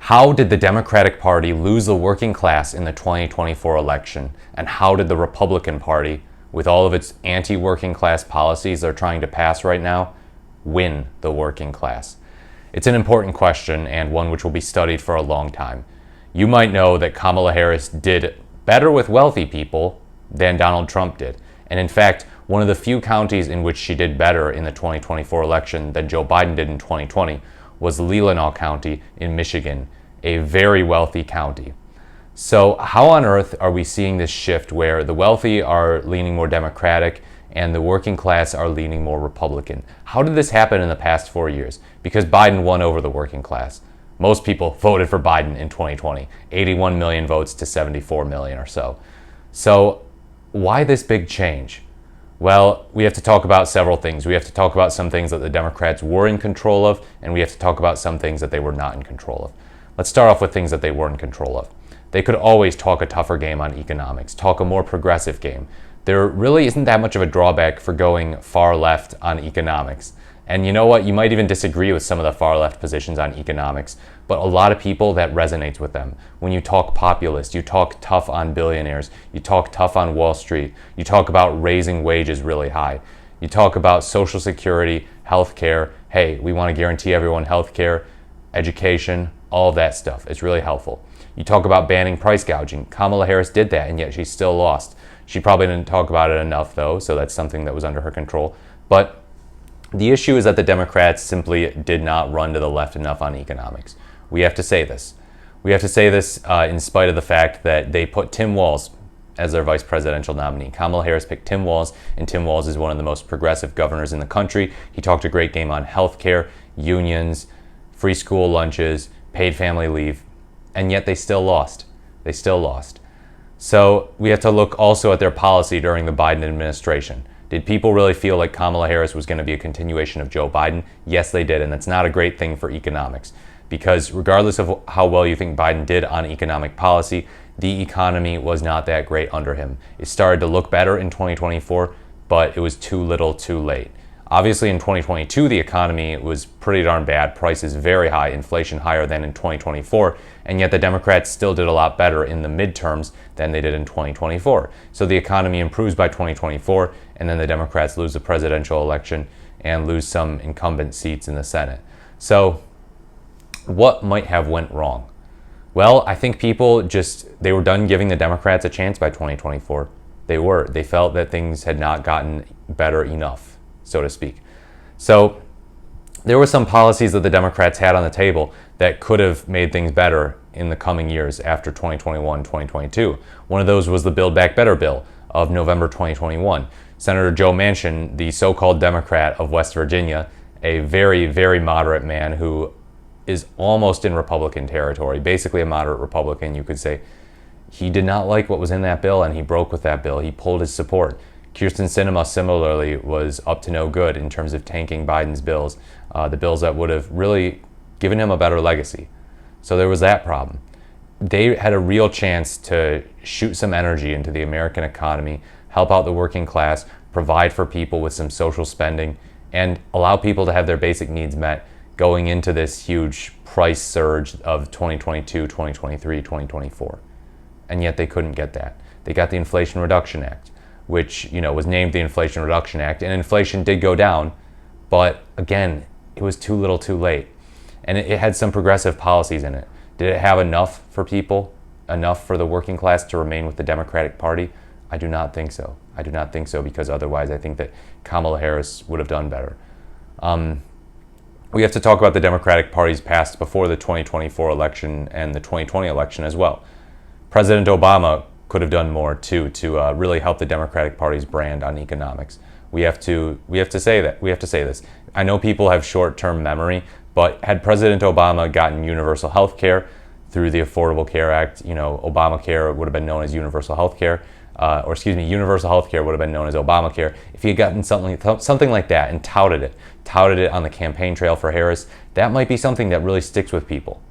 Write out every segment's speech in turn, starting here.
How did the Democratic Party lose the working class in the 2024 election? And how did the Republican Party, with all of its anti-working class policies they're trying to pass right now, win the working class? It's an important question and one which will be studied for a long time. You might know that Kamala Harris did better with wealthy people than Donald Trump did. And in fact, one of the few counties in which she did better in the 2024 election than Joe Biden did in 2020 was Leelanau County in Michigan, a very wealthy county. So how on earth are we seeing this shift where the wealthy are leaning more Democratic and the working class are leaning more Republican? How did this happen in the past 4 years? Because Biden won over the working class. Most people voted for Biden in 2020, 81 million votes to 74 million or so. So why this big change? Well, we have to talk about several things. We have to talk about some things that the Democrats were in control of, and we have to talk about some things that they were not in control of. Let's start off with things that they were in control of. They could always talk a tougher game on economics, talk a more progressive game. There really isn't that much of a drawback for going far left on economics. And you know what? You might even disagree with some of the far left positions on economics, but a lot of people, that resonates with them. When you talk populist, you talk tough on billionaires, you talk tough on Wall Street, you talk about raising wages really high, you talk about Social Security, healthcare. Hey, we want to guarantee everyone healthcare, education, all of that stuff. It's really helpful. You talk about banning price gouging. Kamala Harris did that, and yet she still lost. She probably didn't talk about it enough, though, so that's something that was under her control. But the issue is that the Democrats simply did not run to the left enough on economics. We have to say this. We have to say this in spite of the fact that they put Tim Walz as their vice presidential nominee. Kamala Harris picked Tim Walz, and Tim Walz is one of the most progressive governors in the country. He talked a great game on healthcare, unions, free school lunches, paid family leave, and yet they still lost. They still lost. So we have to look also at their policy during the Biden administration. Did people really feel like Kamala Harris was going to be a continuation of Joe Biden? Yes, they did, and that's not a great thing for economics, because regardless of how well you think Biden did on economic policy, the economy was not that great under him. It started to look better in 2024, but it was too little too late. Obviously, in 2022, the economy was pretty darn bad, prices very high, inflation higher than in 2024, and yet the Democrats still did a lot better in the midterms than they did in 2024. So the economy improves by 2024, and then the Democrats lose the presidential election and lose some incumbent seats in the Senate. So what might have went wrong? Well, I think people they were done giving the Democrats a chance by 2024. They felt that things had not gotten better enough, so to speak. So there were some policies that the Democrats had on the table that could have made things better in the coming years after 2021, 2022. One of those was the Build Back Better bill of November 2021. Senator Joe Manchin, the so-called Democrat of West Virginia, a very, very moderate man who is almost in Republican territory, basically a moderate Republican, you could say. He did not like what was in that bill, and he broke with that bill. He pulled his support. Kyrsten Sinema similarly was up to no good in terms of tanking Biden's bills, the bills that would have really given him a better legacy. So there was that problem. They had a real chance to shoot some energy into the American economy, help out the working class, provide for people with some social spending, and allow people to have their basic needs met going into this huge price surge of 2022, 2023, 2024. And yet they couldn't get that. They got the Inflation Reduction Act, which was named the Inflation Reduction Act, and inflation did go down, but again, it was too little too late. And it had some progressive policies in it. Did it have enough for people, enough for the working class to remain with the Democratic Party? I do not think so. I do not think so, because otherwise I think that Kamala Harris would have done better. We have to talk about the Democratic Party's past before the 2024 election and the 2020 election as well. President Obama could have done more too to really help the Democratic Party's brand on economics. We have to say that. We have to say this. I know people have short-term memory, but had President Obama gotten universal health care through the Affordable Care Act, Obamacare would have been known as universal health care, universal health care would have been known as Obamacare. If he had gotten something like that and touted it on the campaign trail for Harris, that might be something that really sticks with people,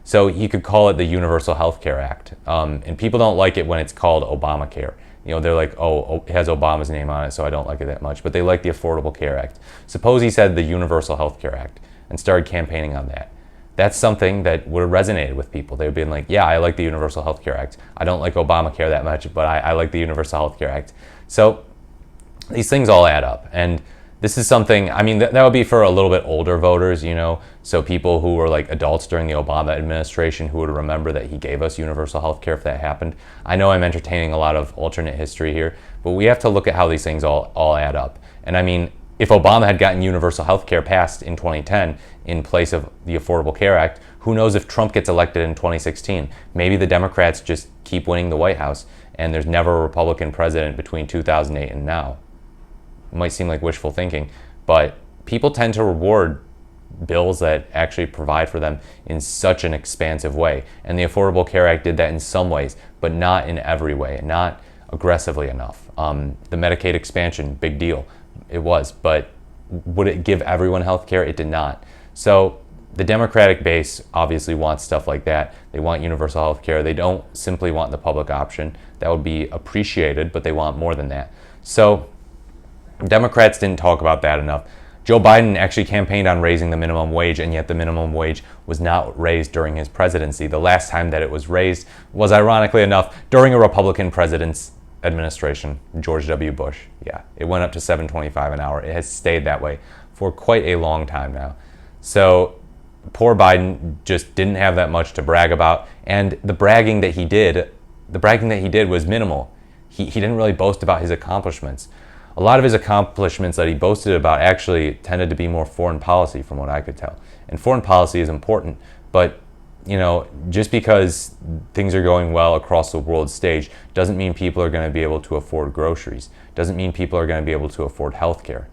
So you could call it the Universal Health Care Act. And people don't like it when it's called Obamacare. They're like, oh, it has Obama's name on it, so I don't like it that much. But they like the Affordable Care Act. Suppose he said the Universal Health Care Act and started campaigning on that. that's something that would have resonated with people. They would have been like, yeah, I like the Universal Health Care Act. I don't like Obamacare that much, but I like the Universal Health Care Act. So these things all add up. And this is something, I mean, that would be for a little bit older voters, you know, so people who were like adults during the Obama administration who would remember that he gave us universal health care if that happened. I know I'm entertaining a lot of alternate history here, but we have to look at how these things all add up. And I mean, if Obama had gotten universal health care passed in 2010 in place of the Affordable Care Act, who knows if Trump gets elected in 2016? Maybe the Democrats just keep winning the White House and there's never a Republican president between 2008 and now. It might seem like wishful thinking, but people tend to reward bills that actually provide for them in such an expansive way. And the Affordable Care Act did that in some ways, but not in every way, not aggressively enough. The Medicaid expansion, big deal. It was, but would it give everyone health care? It did not. So the Democratic base obviously wants stuff like that. They want universal health care. They don't simply want the public option. That would be appreciated, but they want more than that. So Democrats didn't talk about that enough. Joe Biden actually campaigned on raising the minimum wage, and yet the minimum wage was not raised during his presidency. The last time that it was raised was, ironically enough, during a Republican president's administration, George W. Bush. Yeah, it went up to $7.25 an hour. It has stayed that way for quite a long time now. So poor Biden just didn't have that much to brag about, and the bragging that he did was minimal. He didn't really boast about his accomplishments. A lot of his accomplishments that he boasted about actually tended to be more foreign policy, from what I could tell. And foreign policy is important, but you know, just because things are going well across the world stage doesn't mean people are going to be able to afford groceries. Doesn't mean people are going to be able to afford healthcare.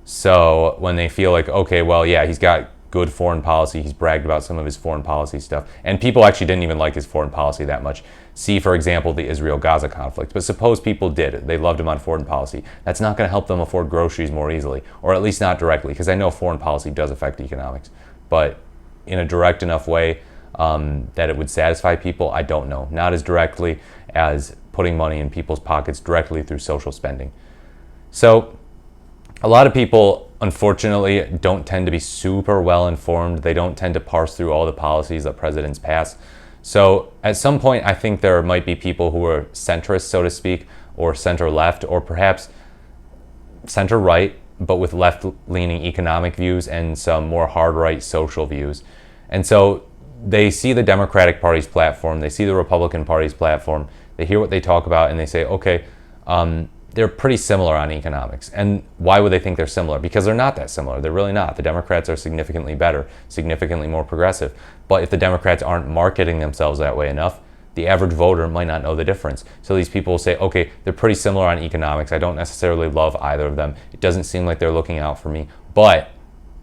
So when they feel like, okay, well, yeah, he's got good foreign policy, he's bragged about some of his foreign policy stuff, and people actually didn't even like his foreign policy that much. See, for example, the Israel-Gaza conflict. But suppose people did. They loved him on foreign policy. That's not going to help them afford groceries more easily, or at least not directly, because I know foreign policy does affect economics. But in a direct enough way that it would satisfy people, I don't know. Not as directly as putting money in people's pockets directly through social spending. So a lot of people, unfortunately, don't tend to be super well informed. They don't tend to parse through all the policies that presidents pass. So at some point, I think there might be people who are centrist, so to speak, or center-left, or perhaps center-right, but with left-leaning economic views and some more hard-right social views. And so they see the Democratic Party's platform, they see the Republican Party's platform, they hear what they talk about, and they say, okay, they're pretty similar on economics. And why would they think they're similar? Because they're not that similar. They're really not. The Democrats are significantly better, significantly more progressive. But if the Democrats aren't marketing themselves that way enough, the average voter might not know the difference. So these people will say, okay, they're pretty similar on economics. I don't necessarily love either of them. It doesn't seem like they're looking out for me. But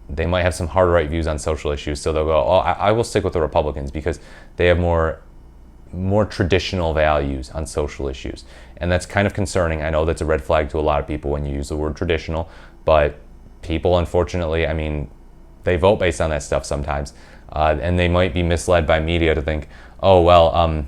they might have some hard right views on social issues. So they'll go, oh, I will stick with the Republicans because they have more traditional values on social issues. And that's kind of concerning. I know that's a red flag to a lot of people when you use the word traditional, but people, unfortunately, I mean, they vote based on that stuff sometimes. And they might be misled by media to think, oh, well,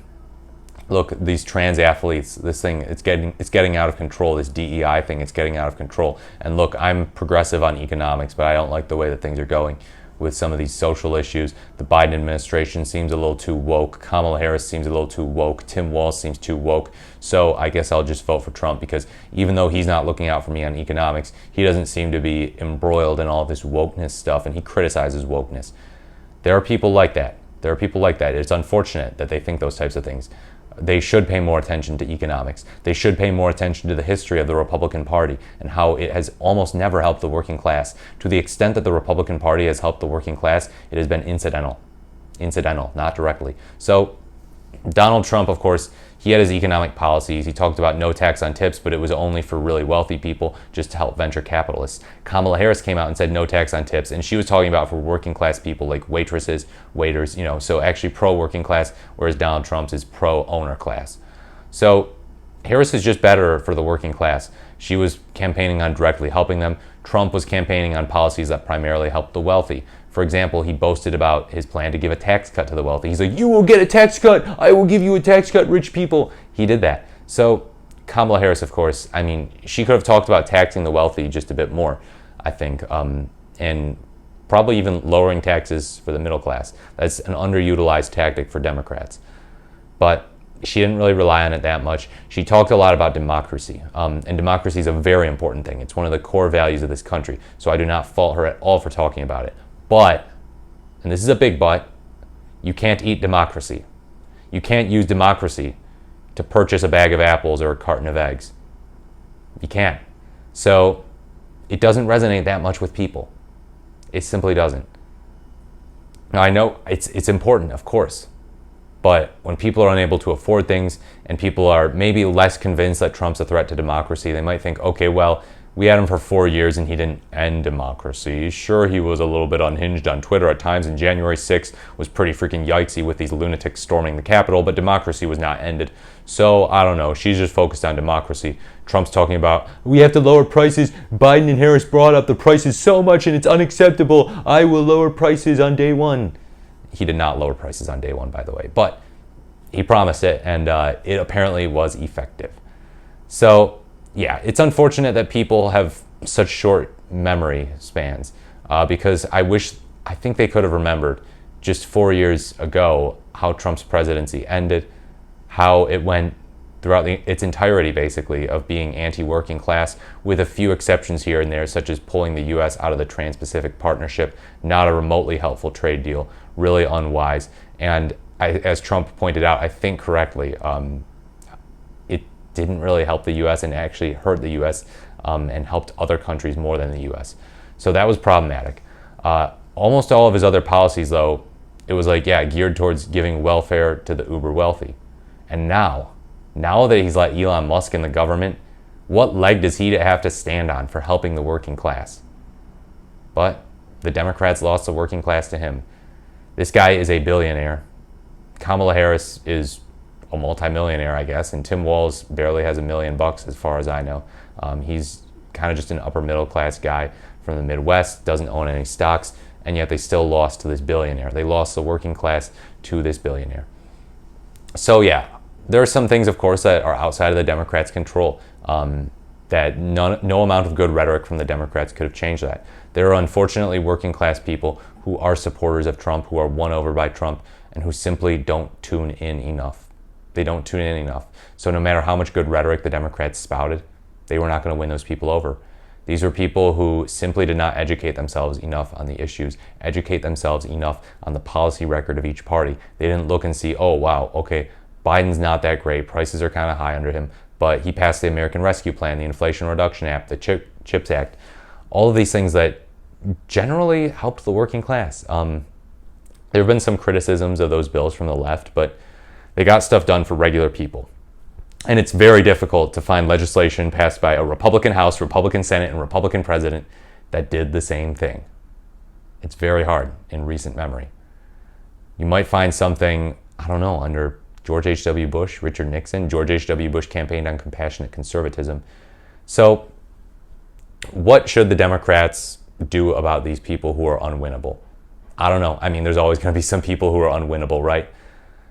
look, these trans athletes, this thing, it's getting out of control, this DEI thing, it's getting out of control. And look, I'm progressive on economics, but I don't like the way that things are going with some of these social issues. The Biden administration seems a little too woke. Kamala Harris seems a little too woke. Tim Walz seems too woke. So I guess I'll just vote for Trump because even though he's not looking out for me on economics, he doesn't seem to be embroiled in all of this wokeness stuff, and he criticizes wokeness. There are people like that. It's unfortunate that they think those types of things. They should pay more attention to economics. They should pay more attention to the history of the Republican Party and how it has almost never helped the working class. To the extent that the Republican Party has helped the working class, it has been incidental, not directly. So Donald Trump, of course, he had his economic policies. He talked about no tax on tips, but it was only for really wealthy people, just to help venture capitalists. Kamala Harris came out and said no tax on tips, and she was talking about for working class people like waitresses, waiters, you know, so actually pro-working class, whereas Donald Trump's is pro-owner class. So Harris is just better for the working class. She was campaigning on directly helping them. Trump was campaigning on policies that primarily helped the wealthy. For example, he boasted about his plan to give a tax cut to the wealthy. He's like, you will get a tax cut. I will give you a tax cut, rich people. He did that. So Kamala Harris, of course, I mean, she could have talked about taxing the wealthy just a bit more, I think, and probably even lowering taxes for the middle class. That's an underutilized tactic for Democrats. But she didn't really rely on it that much. She talked a lot about democracy. And democracy is a very important thing. It's one of the core values of this country. So I do not fault her at all for talking about it. But, and this is a big but, you can't eat democracy. You can't use democracy to purchase a bag of apples or a carton of eggs. You can't. So it doesn't resonate that much with people. It simply doesn't. Now I know it's important, of course, but when people are unable to afford things and people are maybe less convinced that Trump's a threat to democracy, they might think, okay, well, we had him for 4 years and he didn't end democracy. Sure, he was a little bit unhinged on Twitter at times, and January 6th was pretty freaking yikesy with these lunatics storming the Capitol, but democracy was not ended. So, I don't know, she's just focused on democracy. Trump's talking about, we have to lower prices. Biden and Harris brought up the prices so much and it's unacceptable. I will lower prices on day one. He did not lower prices on day one, by the way, but he promised it, and it apparently was effective. So, yeah, it's unfortunate that people have such short memory spans because I think they could have remembered just 4 years ago how Trump's presidency ended, how it went throughout its entirety, basically, of being anti-working class, with a few exceptions here and there, such as pulling the U.S. out of the Trans-Pacific Partnership, not a remotely helpful trade deal, really unwise. And as Trump pointed out, I think correctly, it didn't really help the U.S. and actually hurt the U.S. And helped other countries more than the U.S. So that was problematic. Almost all of his other policies, though, it was like, yeah, geared towards giving welfare to the uber wealthy. And now that he's let Elon Musk in the government, what leg does he have to stand on for helping the working class? But the Democrats lost the working class to him. This guy is a billionaire. Kamala Harris is a multimillionaire, I guess, and Tim Walz barely has $1 million as far as I know. He's kind of just an upper middle class guy from the Midwest, doesn't own any stocks, and yet they still lost to this billionaire. They lost the working class to this billionaire. So yeah, there are some things, of course, that are outside of the Democrats' control, that no amount of good rhetoric from the Democrats could have changed that. There are unfortunately working class people who are supporters of Trump, who are won over by Trump, and who simply don't tune in enough. They don't tune in enough. So no matter how much good rhetoric the Democrats spouted, they were not going to win those people over. These were people who simply did not educate themselves enough on the issues, educate themselves enough on the policy record of each party. They didn't look and see, oh, wow, okay, Biden's not that great. Prices are kind of high under him, but he passed the American Rescue Plan, the Inflation Reduction Act, the CHIPS Act, all of these things that generally helped the working class. There have been some criticisms of those bills from the left, but they got stuff done for regular people. And it's very difficult to find legislation passed by a Republican House, Republican Senate, and Republican President that did the same thing. It's very hard in recent memory. You might find something, I don't know, under George H.W. Bush, Richard Nixon. George H.W. Bush campaigned on compassionate conservatism. So what should the Democrats do about these people who are unwinnable? I don't know. I mean, there's always going to be some people who are unwinnable, right?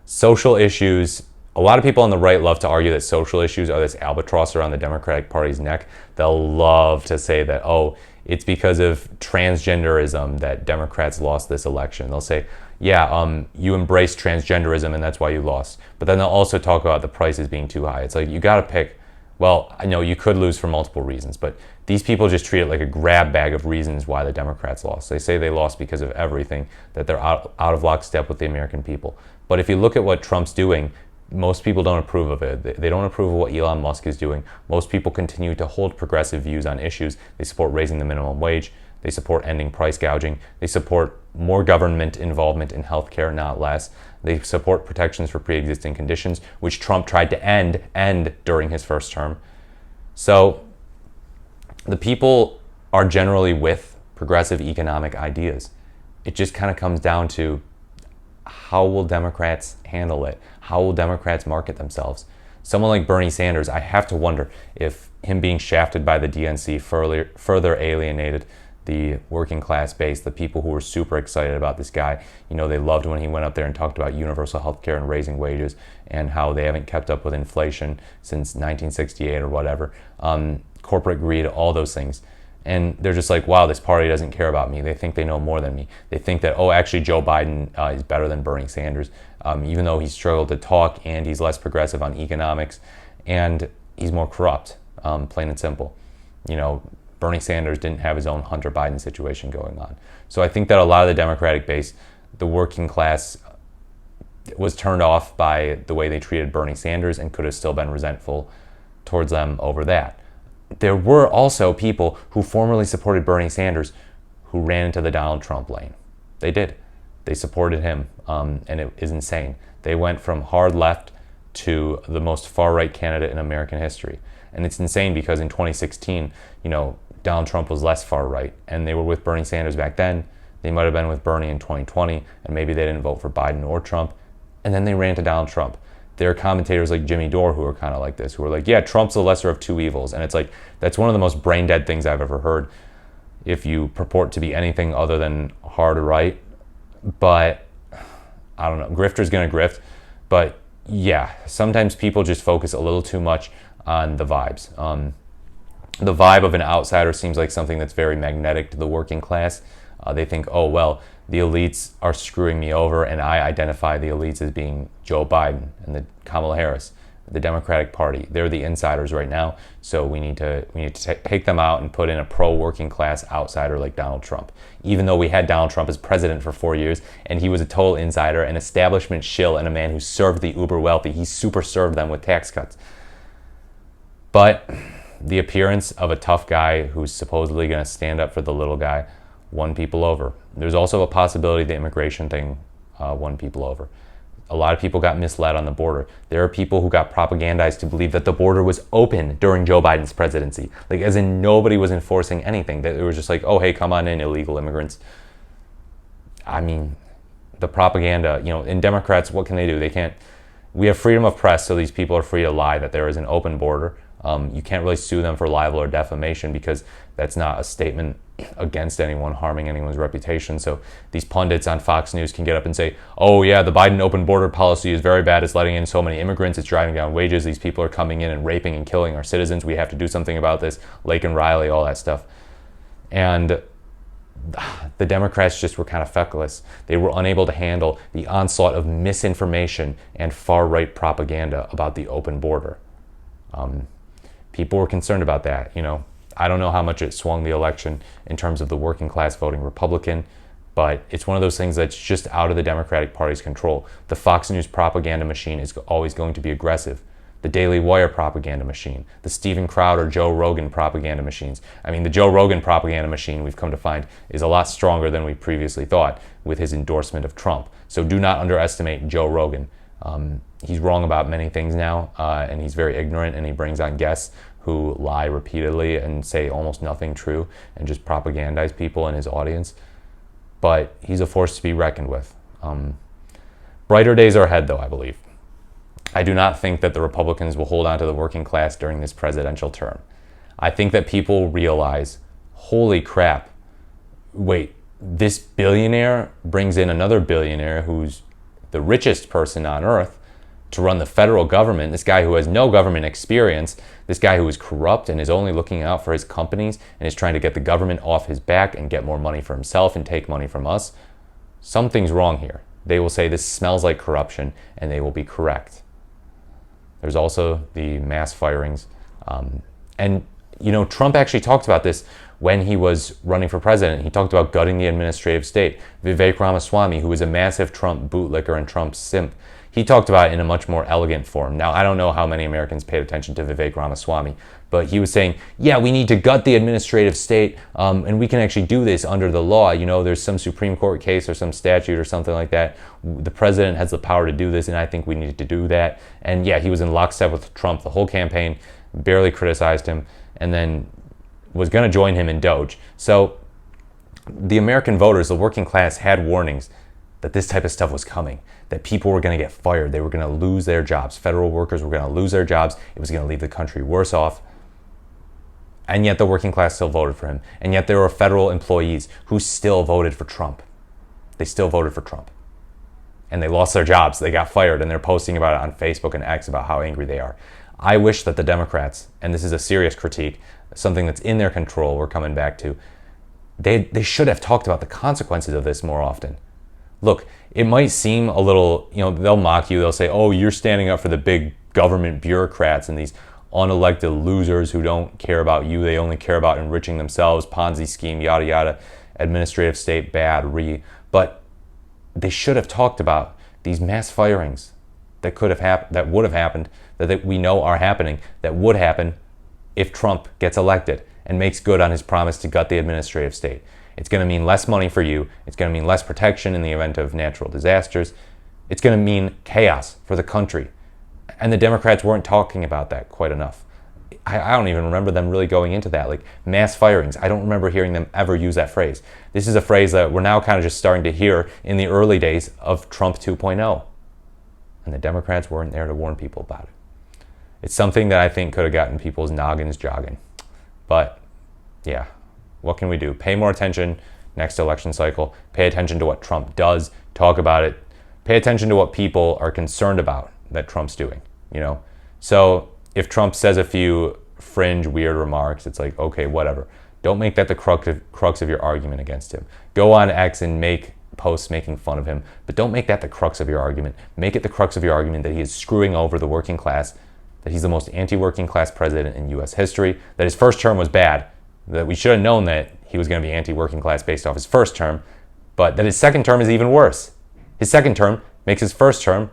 Social issues. A lot of people on the right love to argue that social issues are this albatross around the Democratic Party's neck. They'll love to say that, oh, it's because of transgenderism that Democrats lost this election. They'll say, yeah, you embraced transgenderism and that's why you lost. But then they'll also talk about the prices being too high. It's like, you got to pick. Well, I know you could lose for multiple reasons, but these people just treat it like a grab bag of reasons why the Democrats lost. They say they lost because of everything, that they're out of lockstep with the American people. But if you look at what Trump's doing, most people don't approve of it. They don't approve of what Elon Musk is doing. Most people continue to hold progressive views on issues. They support raising the minimum wage. They support ending price gouging. They support more government involvement in healthcare, not less. They support protections for pre-existing conditions, which Trump tried to end during his first term. So the people are generally with progressive economic ideas. It just kind of comes down to, how will Democrats handle it? How will Democrats market themselves? Someone like Bernie Sanders, I have to wonder if him being shafted by the DNC further alienated the working class base, the people who were super excited about this guy. You know, they loved when he went up there and talked about universal health care and raising wages and how they haven't kept up with inflation since 1968 or whatever. Corporate greed, all those things. And they're just like, wow, this party doesn't care about me. They think they know more than me. They think that, oh, actually, Joe Biden is better than Bernie Sanders, even though he's struggled to talk and he's less progressive on economics and he's more corrupt, plain and simple. You know, Bernie Sanders didn't have his own Hunter Biden situation going on. So I think that a lot of the Democratic base, the working class, was turned off by the way they treated Bernie Sanders and could have still been resentful towards them over that. There were also people who formerly supported Bernie Sanders who ran into the Donald Trump lane. They did. They supported him, and it is insane. They went from hard left to the most far-right candidate in American history. And it's insane because in 2016, you know, Donald Trump was less far-right, and they were with Bernie Sanders back then. They might have been with Bernie in 2020, and maybe they didn't vote for Biden or Trump. And then they ran to Donald Trump. There are commentators like Jimmy Dore who are kind of like this, who are like, yeah, Trump's the lesser of two evils. And it's like, that's one of the most brain dead things I've ever heard if you purport to be anything other than hard right. But I don't know, grifter's gonna grift. But yeah, sometimes people just focus a little too much on the vibes. The vibe of an outsider seems like something that's very magnetic to the working class. They think, oh, well, the elites are screwing me over, and I identify the elites as being Joe Biden and the Kamala Harris, the Democratic Party. They're the insiders right now, so we need to take them out and put in a pro-working class outsider like Donald Trump. Even though we had Donald Trump as president for 4 years, and he was a total insider, an establishment shill, and a man who served the uber wealthy. He super served them with tax cuts. But the appearance of a tough guy who's supposedly going to stand up for the little guy won people over. There's also a possibility the immigration thing won people over. A lot of people got misled on the border. There are people who got propagandized to believe that the border was open during Joe Biden's presidency. Like, as in nobody was enforcing anything. That it was just like, oh, hey, come on in, illegal immigrants. I mean, the propaganda, you know, and Democrats, what can they do? They can't. We have freedom of press, so these people are free to lie that there is an open border. You can't really sue them for libel or defamation because that's not a statement against anyone, harming anyone's reputation. So these pundits on Fox News can get up and say, oh yeah, the Biden open border policy is very bad. It's letting in so many immigrants. It's driving down wages. These people are coming in and raping and killing our citizens. We have to do something about this. Lake and Riley, all that stuff. And the Democrats just were kind of feckless. They were unable to handle the onslaught of misinformation and far-right propaganda about the open border. People were concerned about that, you know. I don't know how much it swung the election in terms of the working class voting Republican, but it's one of those things that's just out of the Democratic Party's control. The Fox News propaganda machine is always going to be aggressive. The Daily Wire propaganda machine, the Steven Crowder, Joe Rogan propaganda machines. I mean, the Joe Rogan propaganda machine, we've come to find, is a lot stronger than we previously thought with his endorsement of Trump. So do not underestimate Joe Rogan. He's wrong about many things now, and he's very ignorant, and he brings on guests who lie repeatedly and say almost nothing true and just propagandize people in his audience. But he's a force to be reckoned with. Brighter days are ahead, though, I believe. I do not think that the Republicans will hold on to the working class during this presidential term. I think that people realize, holy crap, wait, this billionaire brings in another billionaire who's the richest person on earth to run the federal government, this guy who has no government experience, this guy who is corrupt and is only looking out for his companies and is trying to get the government off his back and get more money for himself and take money from us. Something's wrong here. They will say this smells like corruption, and they will be correct. There's also the mass firings. And, you know, Trump actually talked about this when he was running for president. He talked about gutting the administrative state. Vivek Ramaswamy, who was a massive Trump bootlicker and Trump simp, he talked about it in a much more elegant form. Now, I don't know how many Americans paid attention to Vivek Ramaswamy, but he was saying, yeah, we need to gut the administrative state, and we can actually do this under the law. You know, there's some Supreme Court case or some statute or something like that. The president has the power to do this, and I think we need to do that. And yeah, he was in lockstep with Trump the whole campaign, barely criticized him, and then was going to join him in Doge. So the American voters, the working class, had warnings that this type of stuff was coming, that people were going to get fired, they were going to lose their jobs, federal workers were going to lose their jobs, it was going to leave the country worse off. And yet the working class still voted for him. And yet there were federal employees who still voted for Trump. They still voted for Trump. And they lost their jobs, they got fired, and they're posting about it on Facebook and X about how angry they are. I wish that the Democrats, and this is a serious critique, something that's in their control we're coming back to, they should have talked about the consequences of this more often. Look, it might seem a little, they'll mock you, they'll say, oh, you're standing up for the big government bureaucrats and these unelected losers who don't care about you, they only care about enriching themselves, Ponzi scheme, yada yada, administrative state, bad, but they should have talked about these mass firings that could have happened, that would have happened, that we know are happening, that would happen if Trump gets elected and makes good on his promise to gut the administrative state. It's going to mean less money for you. It's going to mean less protection in the event of natural disasters. It's going to mean chaos for the country. And the Democrats weren't talking about that quite enough. I don't even remember them really going into that, like mass firings. I don't remember hearing them ever use that phrase. This is a phrase that we're now kind of just starting to hear in the early days of Trump 2.0. And the Democrats weren't there to warn people about it. It's something that I think could have gotten people's noggins jogging. But yeah, what can we do? Pay more attention next election cycle. Pay attention to what Trump does. Talk about it. Pay attention to what people are concerned about that Trump's doing, So if Trump says a few fringe, weird remarks, it's like, okay, whatever. Don't make that the crux of your argument against him. Go on X and make posts making fun of him, but don't make that the crux of your argument. Make it the crux of your argument that he is screwing over the working class, that he's the most anti-working class president in U.S. history, that his first term was bad, that we should have known that he was going to be anti-working class based off his first term, but that his second term is even worse. His second term makes his first term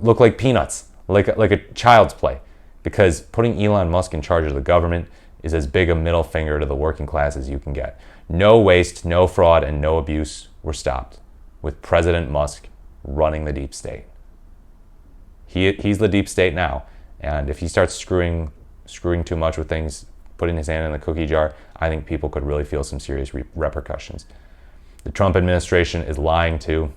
look like peanuts, like a child's play. Because putting Elon Musk in charge of the government is as big a middle finger to the working class as you can get. No waste, no fraud, and no abuse were stopped with President Musk running the deep state. He's the deep state now, and if he starts screwing too much with things, putting his hand in the cookie jar, I think people could really feel some serious repercussions. The Trump administration is lying too.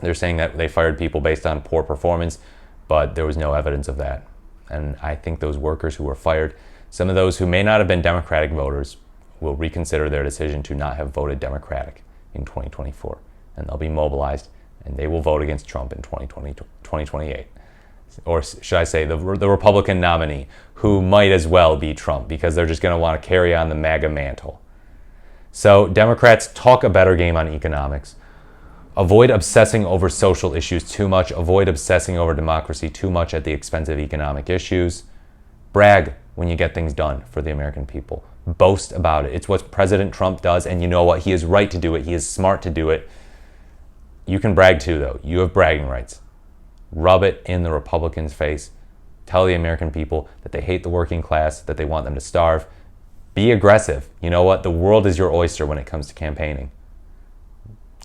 They're saying that they fired people based on poor performance, but there was no evidence of that. And I think those workers who were fired, some of those who may not have been Democratic voters, will reconsider their decision to not have voted Democratic in 2024. And they'll be mobilized, and they will vote against Trump in 2028. Or should I say the Republican nominee, who might as well be Trump, because they're just going to want to carry on the MAGA mantle. So Democrats, talk a better game on economics. Avoid obsessing over social issues too much. Avoid obsessing over democracy too much at the expense of economic issues. Brag when you get things done for the American people. Boast about it. It's what President Trump does, and you know what? He is right to do it. He is smart to do it. You can brag too, though. You have bragging rights. Rub it in the Republicans' face. Tell the American people that they hate the working class, that they want them to starve. Be aggressive. You know what? The world is your oyster when it comes to campaigning.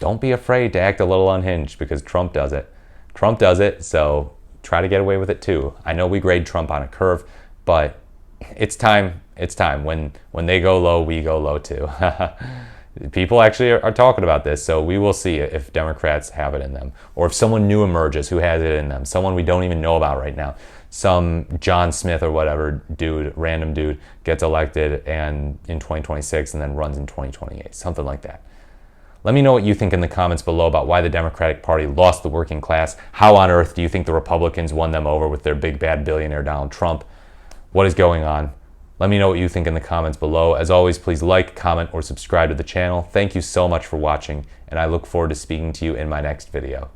Don't be afraid to act a little unhinged, because Trump does it. Trump does it, so try to get away with it too. I know we grade Trump on a curve, but it's time. It's time. When they go low, we go low too. People actually are talking about this, so we will see if Democrats have it in them, or if someone new emerges who has it in them, someone we don't even know about right now. Some John Smith or whatever dude, random dude, gets elected and in 2026 and then runs in 2028, something like that. Let me know what you think in the comments below about why the Democratic Party lost the working class. How on earth do you think the Republicans won them over with their big bad billionaire Donald Trump? What is going on? Let me know what you think in the comments below. As always, please like, comment, or subscribe to the channel. Thank you so much for watching, and I look forward to speaking to you in my next video.